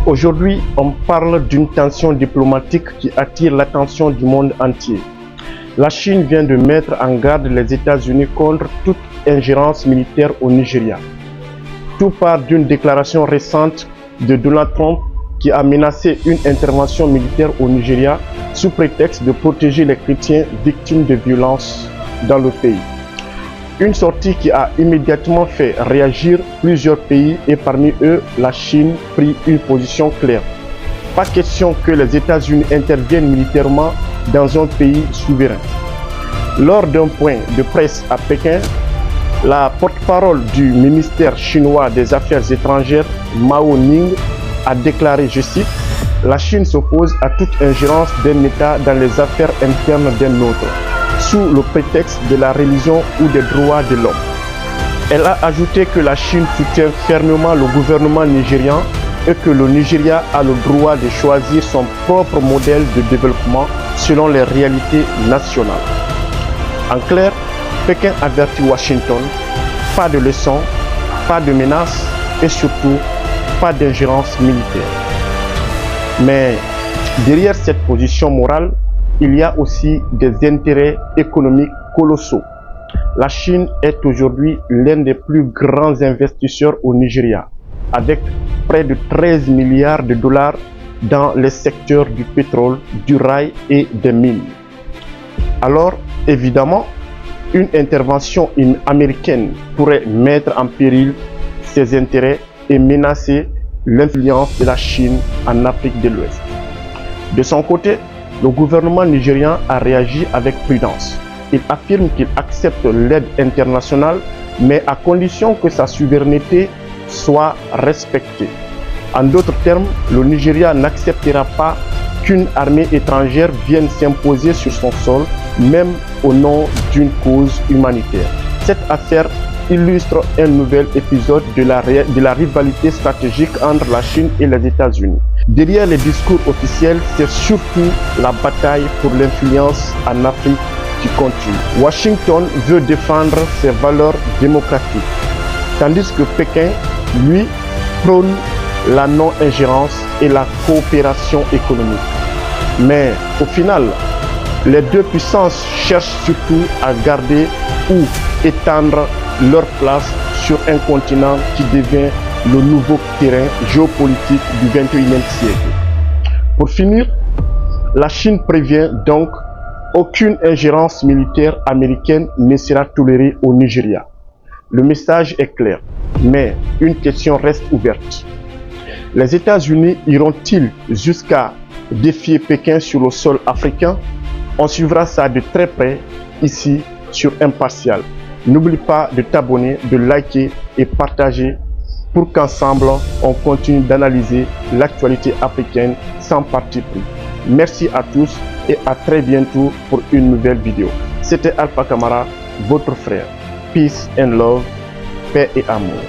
Aujourd'hui, on parle d'une tension diplomatique qui attire l'attention du monde entier. La Chine vient de mettre en garde les États-Unis contre toute ingérence militaire au Nigeria. Tout part d'une déclaration récente de Donald Trump qui a menacé une intervention militaire au Nigeria sous prétexte de protéger les chrétiens victimes de violences dans le pays. Une sortie qui a immédiatement fait réagir plusieurs pays et parmi eux, la Chine prit une position claire. Pas question que les États-Unis interviennent militairement dans un pays souverain. Lors d'un point de presse à Pékin, la porte-parole du ministère chinois des Affaires étrangères, Mao Ning, a déclaré, je cite, « La Chine s'oppose à toute ingérence d'un État dans les affaires internes d'un autre, sous le prétexte de la religion ou des droits de l'homme. » Elle a ajouté que la Chine soutient fermement le gouvernement nigérian et que le Nigeria a le droit de choisir son propre modèle de développement selon les réalités nationales. En clair, Pékin avertit Washington, pas de leçons, pas de menaces et surtout pas d'ingérence militaire. Mais derrière cette position morale, il y a aussi des intérêts économiques colossaux. La Chine est aujourd'hui l'un des plus grands investisseurs au Nigeria, avec près de 13 milliards de dollars dans les secteurs du pétrole, du rail et des mines. Alors, évidemment, une intervention américaine pourrait mettre en péril ses intérêts et menacer l'influence de la Chine en Afrique de l'Ouest. De son côté, le gouvernement nigérian a réagi avec prudence. Il affirme qu'il accepte l'aide internationale, mais à condition que sa souveraineté soit respectée. En d'autres termes, le Nigeria n'acceptera pas qu'une armée étrangère vienne s'imposer sur son sol, même au nom d'une cause humanitaire. Cette affaire illustre un nouvel épisode de la rivalité stratégique entre la Chine et les États-Unis. Derrière les discours officiels, c'est surtout la bataille pour l'influence en Afrique qui continue. Washington veut défendre ses valeurs démocratiques, tandis que Pékin, lui, prône la non-ingérence et la coopération économique. Mais au final, les deux puissances cherchent surtout à garder ou étendre leur place sur un continent qui devient le nouveau terrain géopolitique du XXIe siècle. Pour finir, la Chine prévient donc aucune ingérence militaire américaine ne sera tolérée au Nigeria. Le message est clair, mais une question reste ouverte. Les États-Unis iront-ils jusqu'à défier Pékin sur le sol africain? On suivra ça de très près ici sur Impartial. N'oublie pas de t'abonner, de liker et partager pour qu'ensemble on continue d'analyser l'actualité africaine sans parti pris. Merci à tous et à très bientôt pour une nouvelle vidéo. C'était Alpha Camara, votre frère. Peace and love, paix et amour.